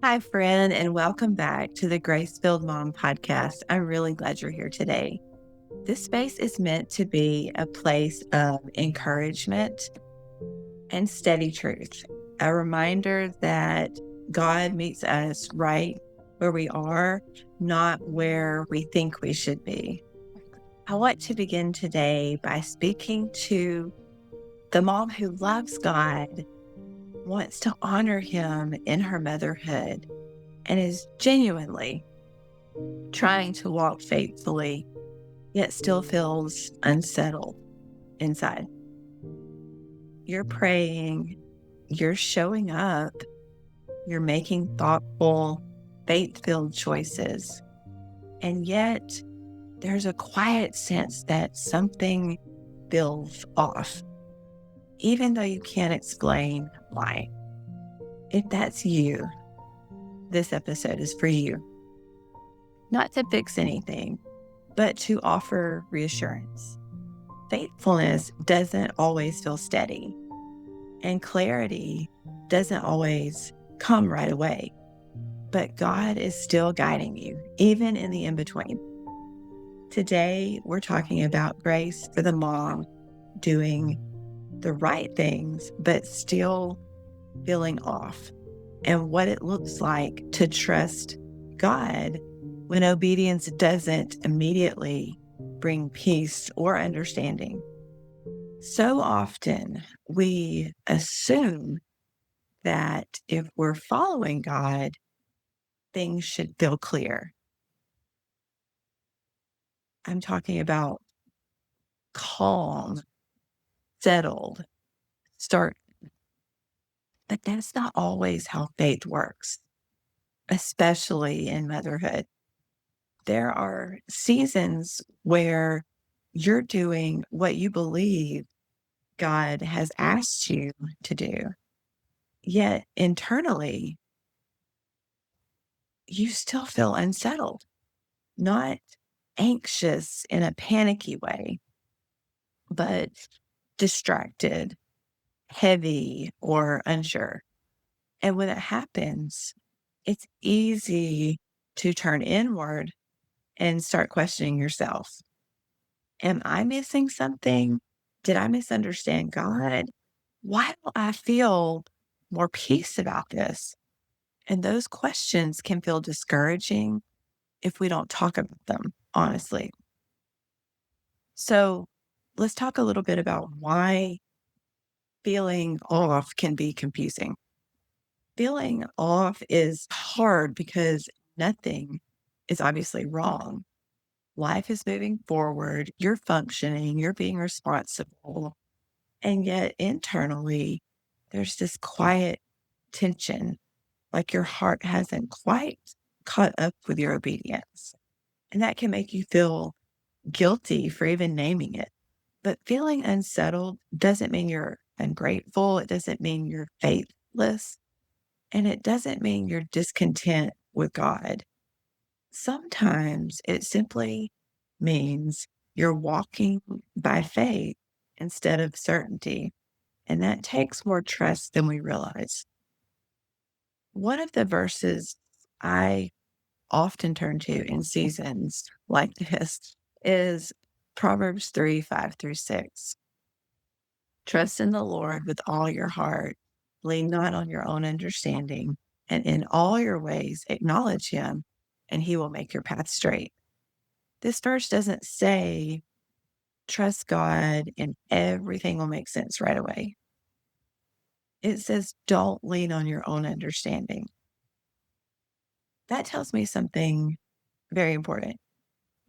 Hi, friend, and welcome back to the Grace Filled Mom podcast. I'm really glad you're here today. This space is meant to be a place of encouragement and steady truth, a reminder that God meets us right where we are, not where we think we should be. I want to begin today by speaking to the mom who loves God, wants to honor Him in her motherhood, and is genuinely trying to walk faithfully, yet still feels unsettled inside. You're praying, you're showing up, you're making thoughtful, faith filled choices. And yet, there's a quiet sense that something feels off, even though you can't explain why. If that's you, this episode is for you. Not to fix anything, but to offer reassurance. Faithfulness doesn't always feel steady, and clarity doesn't always come right away. But God is still guiding you, even in the in between. Today, we're talking about grace for the mom doing the right things, but still feeling off, and what it looks like to trust God when obedience doesn't immediately bring peace or understanding. So often we assume that if we're following God, things should feel clear. I'm talking about calm, settled, start, but that's not always how faith works, especially in motherhood. There are seasons where you're doing what you believe God has asked you to do, yet internally, you still feel unsettled, not anxious in a panicky way, but distracted, heavy, or unsure. And when it happens, it's easy to turn inward and start questioning yourself. Am I missing something? Did I misunderstand God? Why do I feel more peace about this? And those questions can feel discouraging if we don't talk about them, honestly. So let's talk a little bit about why feeling off can be confusing. Feeling off is hard because nothing is obviously wrong. Life is moving forward, you're functioning, you're being responsible. And yet internally, there's this quiet tension, like your heart hasn't quite caught up with your obedience. And that can make you feel guilty for even naming it. But feeling unsettled doesn't mean you're ungrateful. It doesn't mean you're faithless. And it doesn't mean you're discontent with God. Sometimes it simply means you're walking by faith instead of certainty. And that takes more trust than we realize. One of the verses I often turn to in seasons like this is Proverbs 3:5-6. Trust in the Lord with all your heart, lean not on your own understanding, and in all your ways acknowledge him, and he will make your path straight. This verse doesn't say trust God and everything will make sense right away. It says don't lean on your own understanding. That tells me something very important.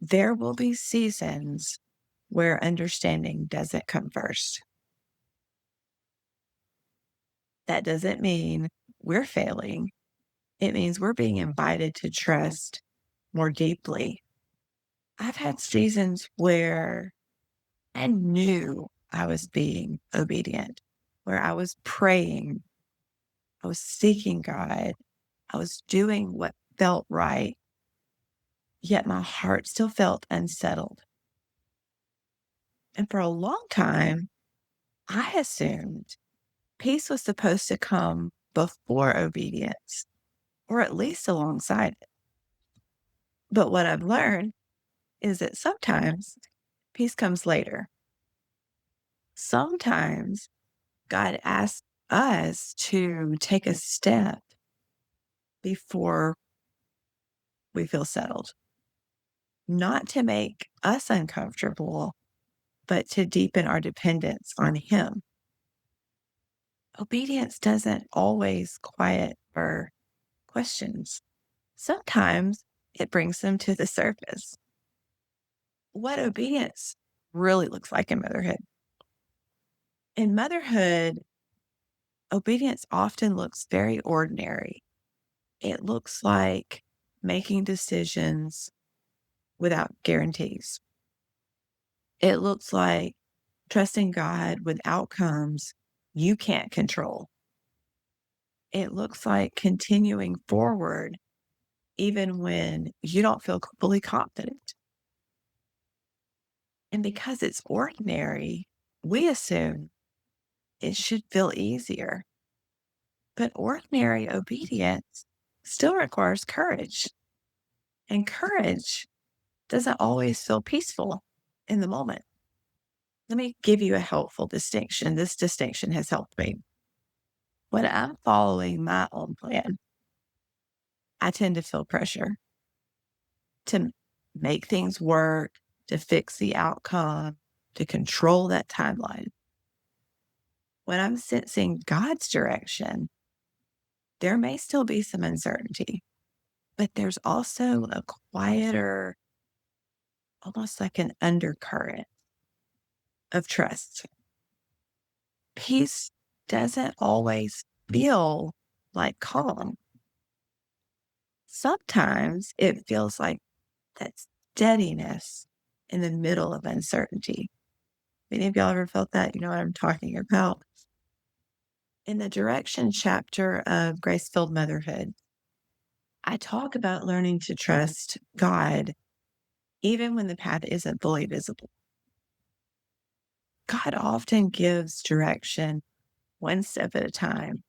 There will be seasons where understanding doesn't come first. That doesn't mean we're failing. It means we're being invited to trust more deeply. I've had seasons where I knew I was being obedient, where I was praying, I was seeking God, I was doing what felt right, yet my heart still felt unsettled. And for a long time, I assumed peace was supposed to come before obedience. or at least alongside it. But what I've learned is that sometimes peace comes later. Sometimes God asks us to take a step before we feel settled, not to make us uncomfortable, but to deepen our dependence on Him. Obedience doesn't always quiet our questions. Sometimes it brings them to the surface. What obedience really looks like in motherhood. In motherhood, obedience often looks very ordinary. It looks like making decisions without guarantees. It looks like trusting God with outcomes you can't control. It looks like continuing forward even when you don't feel fully confident. And because it's ordinary, we assume it should feel easier. But ordinary obedience still requires courage. And courage doesn't always feel peaceful in the moment. Let me give you a helpful distinction. This distinction has helped me. When I'm following my own plan, I tend to feel pressure to make things work, to fix the outcome, to control that timeline. When I'm sensing God's direction, there may still be some uncertainty, but there's also a quieter, almost like an undercurrent of trust. Peace doesn't always feel like calm. Sometimes it feels like that steadiness in the middle of uncertainty. Any of y'all ever felt that? You know what I'm talking about. In the direction chapter of Grace Filled Motherhood, I talk about learning to trust God even when the path isn't fully visible. God often gives direction one step at a time,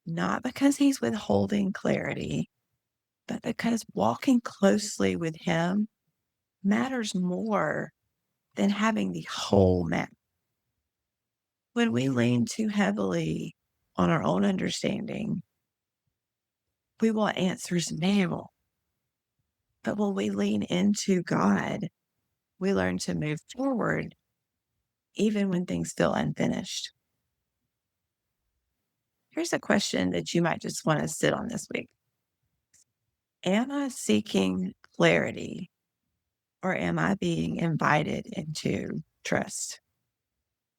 not because He's withholding clarity, but because walking closely with Him matters more than having the whole map. When we lean too heavily on our own understanding, we want answers now. But when we lean into God, we learn to move forward even when things feel unfinished. Here's a question that you might just want to sit on this week. Am I seeking clarity or am I being invited into trust?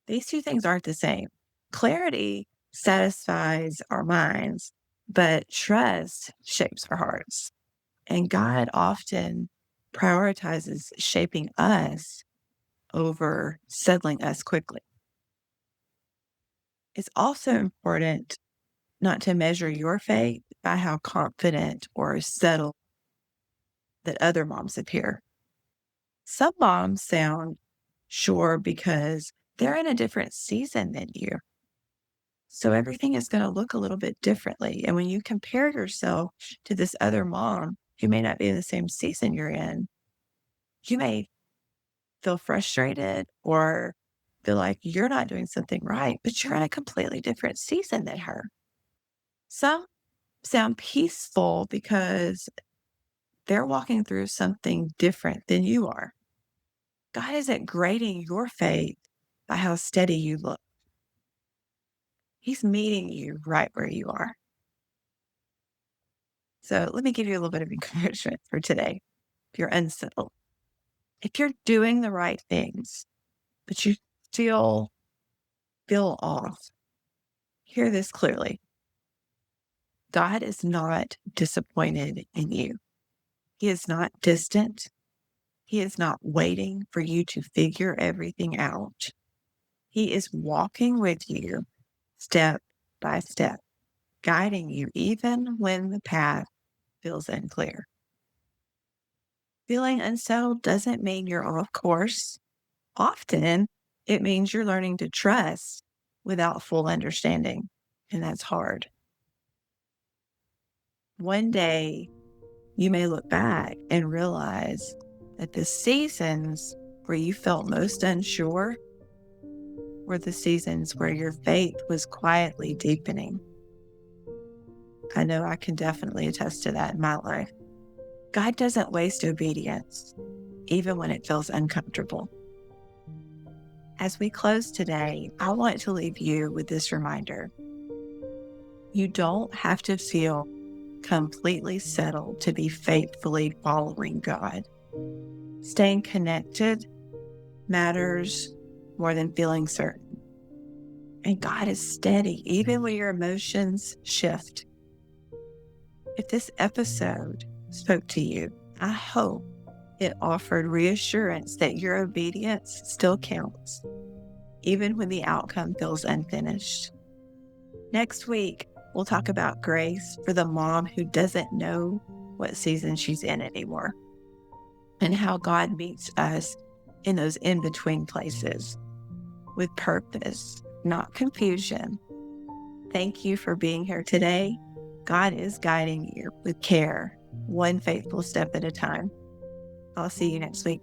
These two things aren't the same. Clarity satisfies our minds, but trust shapes our hearts. And God often prioritizes shaping us over settling us quickly. It's also important not to measure your faith by how confident or settled that other moms appear. Some moms sound sure because they're in a different season than you. So everything is going to look a little bit differently. And when you compare yourself to this other mom who may not be in the same season you're in, you may feel frustrated or feel like you're not doing something right, but you're in a completely different season than her. Some sound peaceful because they're walking through something different than you are. God isn't grading your faith by how steady you look. He's meeting you right where you are. So let me give you a little bit of encouragement for today. If you're unsettled, if you're doing the right things, but you still feel off, hear this clearly. God is not disappointed in you. He is not distant. He is not waiting for you to figure everything out. He is walking with you step by step, guiding you even when the path feels unclear. Feeling unsettled doesn't mean you're off course. Often, it means you're learning to trust without full understanding, and that's hard. One day, you may look back and realize that the seasons where you felt most unsure were the seasons where your faith was quietly deepening. I know I can definitely attest to that in my life. God doesn't waste obedience, even when it feels uncomfortable. As we close today, I want to leave you with this reminder. You don't have to feel completely settled to be faithfully following God. Staying connected matters more than feeling certain. And God is steady, even when your emotions shift. If this episode spoke to you, I hope it offered reassurance that your obedience still counts, even when the outcome feels unfinished. Next week, we'll talk about grace for the mom who doesn't know what season she's in anymore, and how God meets us in those in-between places with purpose, not confusion. Thank you for being here today. God is guiding you with care, one faithful step at a time. I'll see you next week.